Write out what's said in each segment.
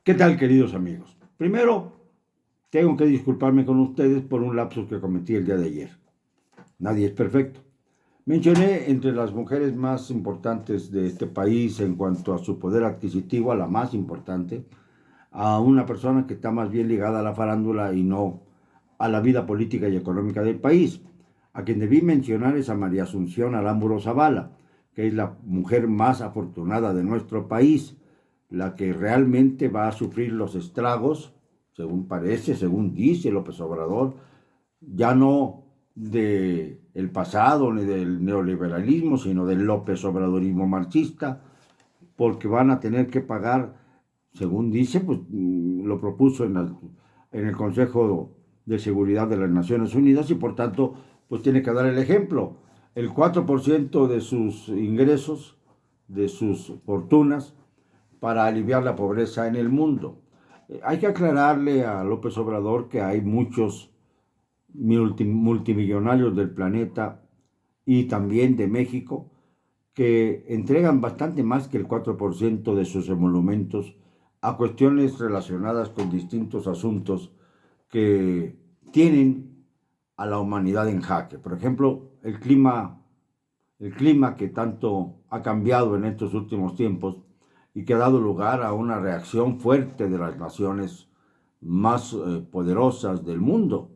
¿Qué tal, queridos amigos? Primero, tengo que disculparme con ustedes por un lapsus que cometí el día de ayer. Nadie es perfecto. Mencioné entre las mujeres más importantes de este país en cuanto a su poder adquisitivo, a la más importante, a una persona que está más bien ligada a la farándula y no a la vida política y económica del país. A quien debí mencionar es a María Asunción Aramburu Zavala, que es la mujer más afortunada de nuestro país, la que realmente va a sufrir los estragos, según parece, según dice López Obrador, ya no de el pasado ni del neoliberalismo, sino del López Obradorismo marxista, porque van a tener que pagar, según dice, pues lo propuso en el Consejo de Seguridad de las Naciones Unidas y por tanto, pues tiene que dar el ejemplo. El 4% de sus ingresos, de sus fortunas, para aliviar la pobreza en el mundo. Hay que aclararle a López Obrador que hay muchos multimillonarios del planeta y también de México que entregan bastante más que el 4% de sus emolumentos a cuestiones relacionadas con distintos asuntos que tienen a la humanidad en jaque. Por ejemplo, el clima que tanto ha cambiado en estos últimos tiempos y que ha dado lugar a una reacción fuerte de las naciones más poderosas del mundo.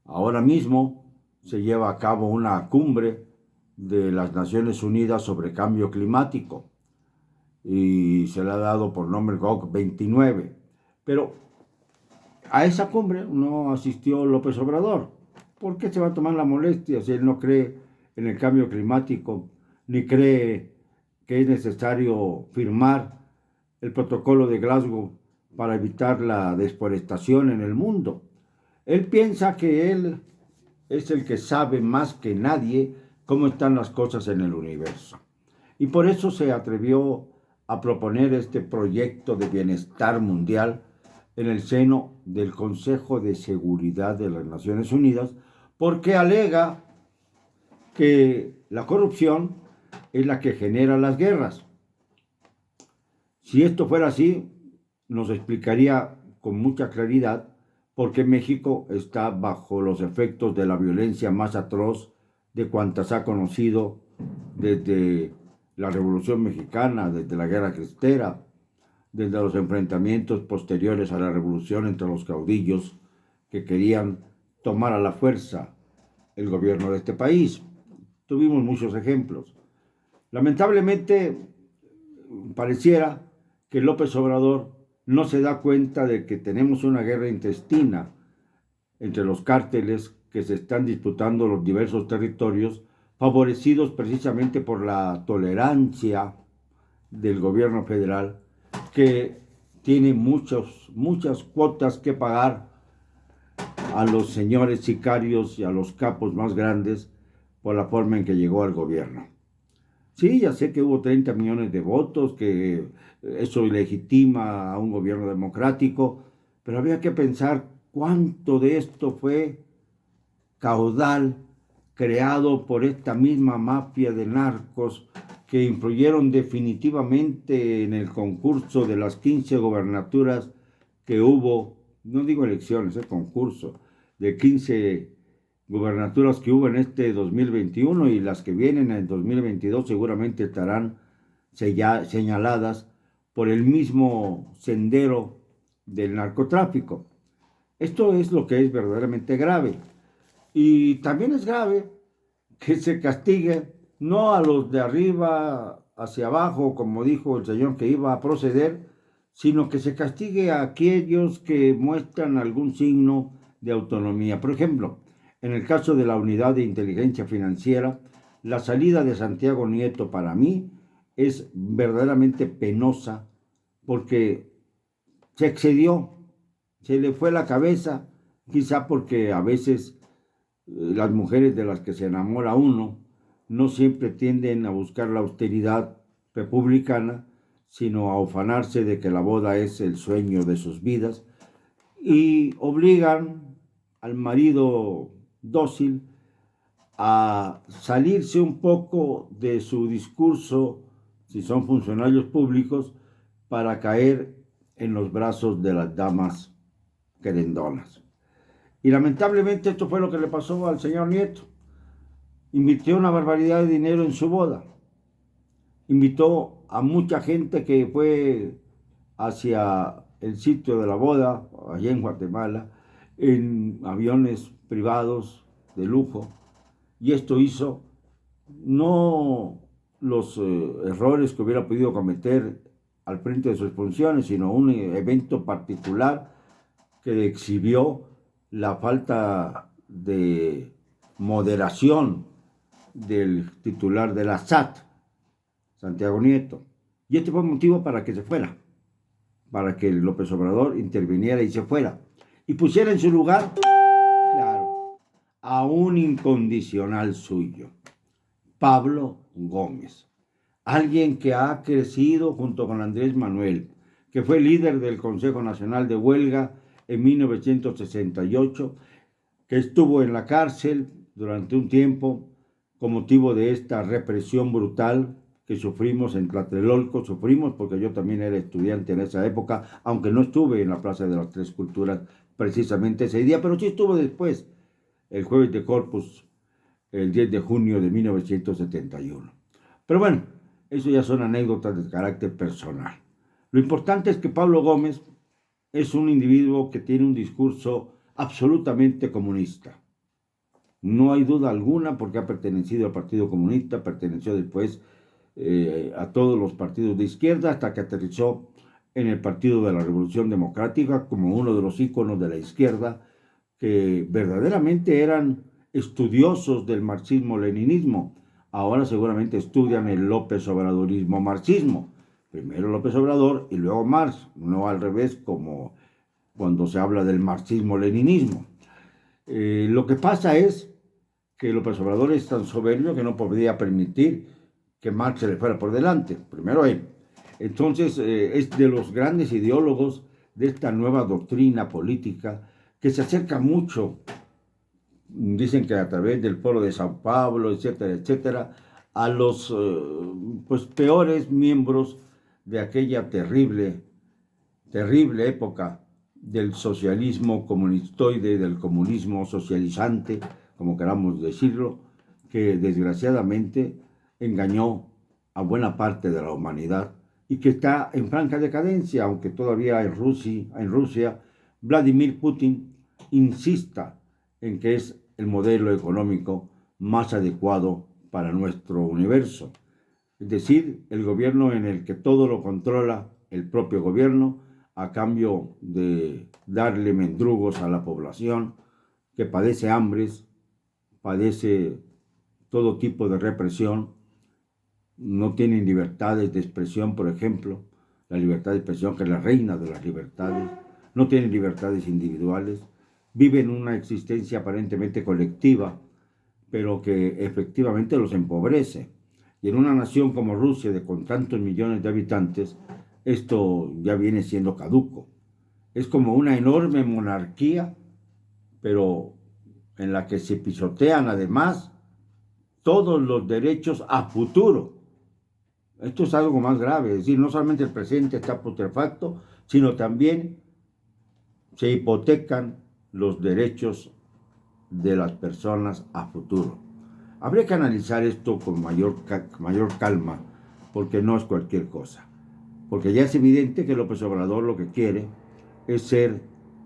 Ahora mismo se lleva a cabo una cumbre de las Naciones Unidas sobre cambio climático y se le ha dado por nombre COP29. Pero a esa cumbre no asistió López Obrador. ¿Por qué se va a tomar la molestia si él no cree en el cambio climático ni cree que es necesario firmar el protocolo de Glasgow para evitar la deforestación en el mundo? Él piensa que él es el que sabe más que nadie cómo están las cosas en el universo. Y por eso se atrevió a proponer este proyecto de bienestar mundial en el seno del Consejo de Seguridad de las Naciones Unidas, porque alega que la corrupción es la que genera las guerras. Si esto fuera así, nos explicaría con mucha claridad por qué México está bajo los efectos de la violencia más atroz de cuantas ha conocido desde la Revolución Mexicana, desde la Guerra Cristera, desde los enfrentamientos posteriores a la revolución entre los caudillos que querían tomar a la fuerza el gobierno de este país. Tuvimos muchos ejemplos. Lamentablemente, pareciera que López Obrador no se da cuenta de que tenemos una guerra intestina entre los cárteles que se están disputando los diversos territorios, favorecidos precisamente por la tolerancia del gobierno federal, que tiene muchas cuotas que pagar a los señores sicarios y a los capos más grandes por la forma en que llegó al gobierno. Sí, ya sé que hubo 30 millones de votos, que eso legitima a un gobierno democrático, pero había que pensar cuánto de esto fue caudal creado por esta misma mafia de narcos que influyeron definitivamente en el concurso de las 15 gobernaturas que hubo, no digo elecciones, concurso de 15 gubernaturas que hubo en este 2021 y las que vienen en el 2022 seguramente estarán señaladas por el mismo sendero del narcotráfico. Esto es lo que es verdaderamente grave. Y también es grave que se castigue no a los de arriba hacia abajo, como dijo el señor que iba a proceder, sino que se castigue a aquellos que muestran algún signo de autonomía. Por ejemplo, en el caso de la Unidad de Inteligencia Financiera, la salida de Santiago Nieto para mí es verdaderamente penosa porque se excedió, se le fue la cabeza, quizá porque a veces las mujeres de las que se enamora uno no siempre tienden a buscar la austeridad republicana, sino a ufanarse de que la boda es el sueño de sus vidas y obligan al marido dócil a salirse un poco de su discurso, si son funcionarios públicos, para caer en los brazos de las damas querendonas. Y lamentablemente esto fue lo que le pasó al señor Nieto. Invirtió una barbaridad de dinero en su boda. Invitó a mucha gente que fue hacia el sitio de la boda, allá en Guatemala, en aviones privados de lujo. Y esto hizo no los errores que hubiera podido cometer al frente de sus funciones, sino un evento particular que exhibió la falta de moderación del titular de la SAT, Santiago Nieto. Y este fue el motivo para que se fuera, para que López Obrador interviniera y se fuera, y pusiera en su lugar, claro, a un incondicional suyo, Pablo Gómez, alguien que ha crecido junto con Andrés Manuel, que fue líder del Consejo Nacional de Huelga en 1968, que estuvo en la cárcel durante un tiempo con motivo de esta represión brutal que sufrimos en Tlatelolco. Sufrimos porque yo también era estudiante en esa época, aunque no estuve en la Plaza de las Tres Culturas precisamente ese día, pero sí estuve después, el jueves de Corpus, el 10 de junio de 1971. Pero bueno, eso ya son anécdotas de carácter personal. Lo importante es que Pablo Gómez es un individuo que tiene un discurso absolutamente comunista. No hay duda alguna porque ha pertenecido al Partido Comunista, perteneció después a todos los partidos de izquierda hasta que aterrizó en el Partido de la Revolución Democrática como uno de los íconos de la izquierda que verdaderamente eran estudiosos del marxismo-leninismo. Ahora seguramente estudian el López Obradorismo marxismo. Primero López Obrador y luego Marx, no al revés como cuando se habla del marxismo-leninismo. Lo que pasa es que López Obrador es tan soberbio que no podría permitir que Marx se le fuera por delante, primero él. Entonces es de los grandes ideólogos de esta nueva doctrina política que se acerca mucho, dicen que a través del Foro de Sao Paulo, etcétera, etcétera, a los pues peores miembros de aquella terrible época del socialismo comunistoide, del comunismo socializante, como queramos decirlo, que desgraciadamente engañó a buena parte de la humanidad y que está en franca decadencia, aunque todavía en Rusia Vladimir Putin insista en que es el modelo económico más adecuado para nuestro universo. Es decir, el gobierno en el que todo lo controla el propio gobierno a cambio de darle mendrugos a la población que padece hambres, padece todo tipo de represión, no tienen libertades de expresión, por ejemplo, la libertad de expresión que es la reina de las libertades, no tienen libertades individuales, viven una existencia aparentemente colectiva, pero que efectivamente los empobrece. Y en una nación como Rusia, con tantos millones de habitantes, esto ya viene siendo caduco. Es como una enorme monarquía, pero en la que se pisotean además todos los derechos a futuro. Esto es algo más grave, es decir, no solamente el presente está putrefacto, sino también se hipotecan los derechos de las personas a futuro. Habría que analizar esto con mayor calma, porque no es cualquier cosa. Porque ya es evidente que López Obrador lo que quiere es ser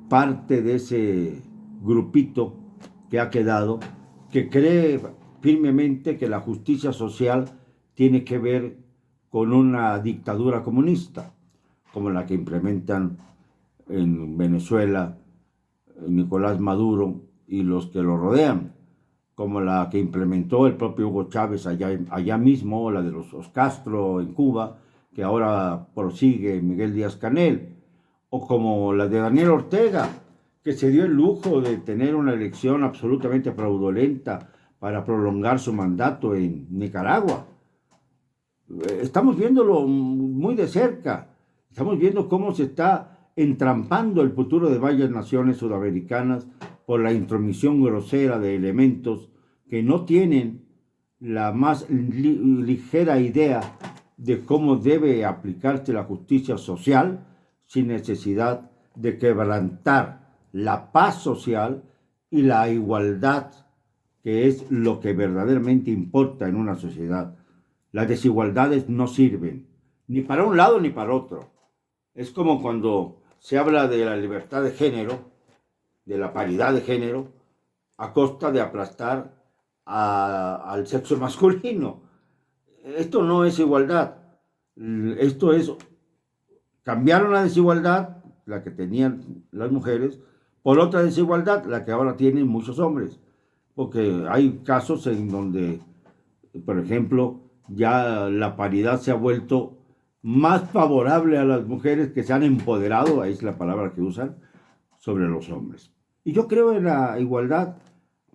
parte de ese grupito que ha quedado, que cree firmemente que la justicia social tiene que ver con una dictadura comunista, como la que implementan en Venezuela Nicolás Maduro y los que lo rodean, como la que implementó el propio Hugo Chávez allá mismo, la de los Castro en Cuba, que ahora prosigue Miguel Díaz-Canel, o como la de Daniel Ortega, que se dio el lujo de tener una elección absolutamente fraudulenta para prolongar su mandato en Nicaragua. Estamos viéndolo muy de cerca, estamos viendo cómo se está entrampando el futuro de varias naciones sudamericanas por la intromisión grosera de elementos que no tienen la más ligera idea de cómo debe aplicarse la justicia social, sin necesidad de quebrantar la paz social y la igualdad, que es lo que verdaderamente importa en una sociedad. Las desigualdades no sirven, ni para un lado ni para otro. Es como cuando se habla de la libertad de género, de la paridad de género, a costa de aplastar al sexo masculino. Esto no es igualdad. Esto es, cambiaron la desigualdad, la que tenían las mujeres, por otra desigualdad, la que ahora tienen muchos hombres. Porque hay casos en donde, por ejemplo, ya la paridad se ha vuelto más favorable a las mujeres, que se han empoderado, ahí es la palabra que usan, sobre los hombres. Y yo creo en la igualdad,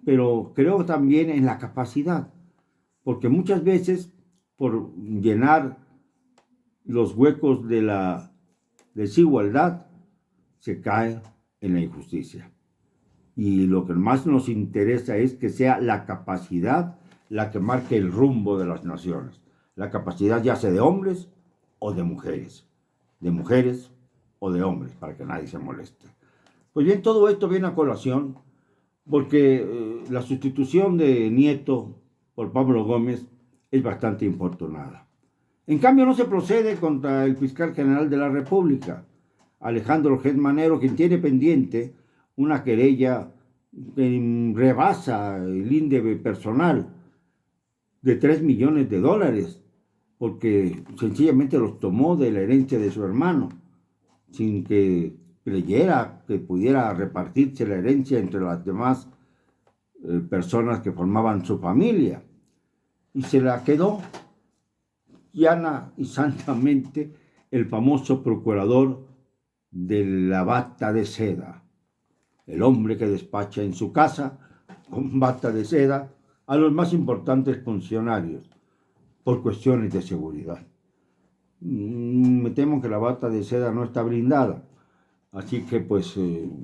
pero creo también en la capacidad, porque muchas veces, por llenar los huecos de la desigualdad, se cae en la injusticia. Y lo que más nos interesa es que sea la capacidad la que marque el rumbo de las naciones. La capacidad ya sea de hombres o de mujeres o de hombres, para que nadie se moleste. Pues bien, todo esto viene a colación porque la sustitución de Nieto por Pablo Gómez es bastante infortunada. En cambio, no se procede contra el fiscal general de la República, Alejandro Gertz, quien tiene pendiente una querella que rebasa el índice personal de $3 millones, porque sencillamente los tomó de la herencia de su hermano, sin que creyera que pudiera repartirse la herencia entre las demás personas que formaban su familia. Y se la quedó llana y santamente el famoso procurador de la bata de seda, el hombre que despacha en su casa con bata de seda a los más importantes funcionarios por cuestiones de seguridad. Me temo que la bata de seda no está blindada, así que pues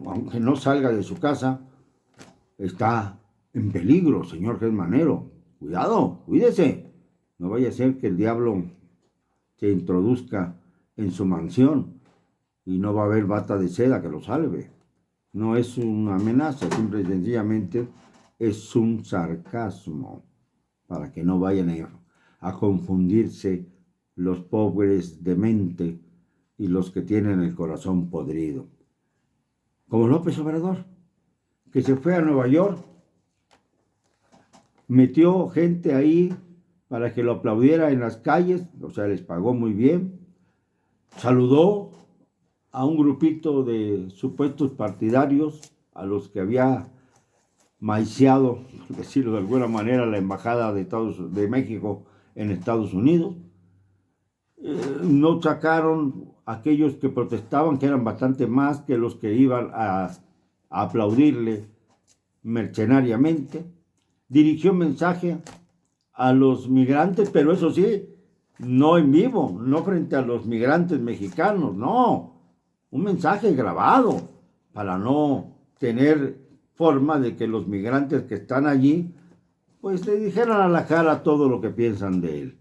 aunque no salga de su casa, está en peligro, señor Gertz. Cuidado, cuídese, no vaya a ser que el diablo se introduzca en su mansión y no va a haber bata de seda que lo salve. No es una amenaza, simple y sencillamente es un sarcasmo, para que no vayan a confundirse los pobres de mente y los que tienen el corazón podrido. Como López Obrador, que se fue a Nueva York, metió gente ahí para que lo aplaudiera en las calles, o sea, les pagó muy bien, saludó a un grupito de supuestos partidarios a los que había maiciado, por decirlo de alguna manera, la embajada de México en Estados Unidos. No sacaron a aquellos que protestaban, que eran bastante más que los que iban a aplaudirle mercenariamente. Dirigió un mensaje a los migrantes, pero eso sí, no en vivo, no frente a los migrantes mexicanos, no, un mensaje grabado para no tener forma de que los migrantes que están allí pues le dijeran a la cara todo lo que piensan de él.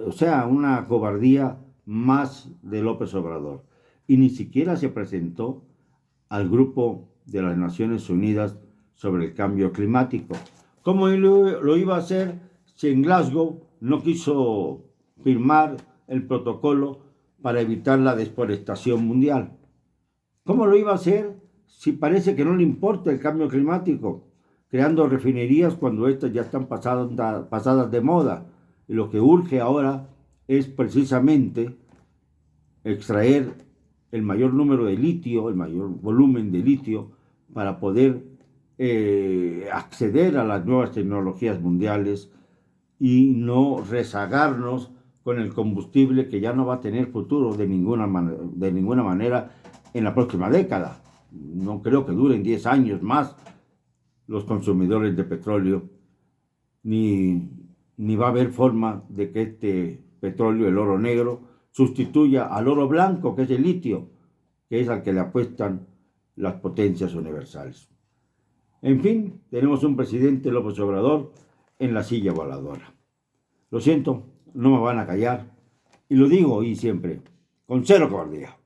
O sea, una cobardía más de López Obrador. Y ni siquiera se presentó al grupo de las Naciones Unidas sobre el cambio climático. ¿Cómo lo iba a hacer si en Glasgow no quiso firmar el protocolo para evitar la deforestación mundial? ¿Cómo lo iba a hacer si parece que no le importa el cambio climático, creando refinerías cuando estas ya están pasadas de moda? Y lo que urge ahora es precisamente extraer el mayor número de litio, el mayor volumen de litio, para poder acceder a las nuevas tecnologías mundiales y no rezagarnos con el combustible que ya no va a tener futuro de ninguna manera en la próxima década. No creo que duren 10 años más los consumidores de petróleo, ni va a haber forma de que este petróleo, el oro negro, sustituya al oro blanco, que es el litio, que es al que le apuestan las potencias universales. En fin, tenemos un presidente, López Obrador, en la silla voladora. Lo siento, no me van a callar, y lo digo hoy siempre, con cero cobardía.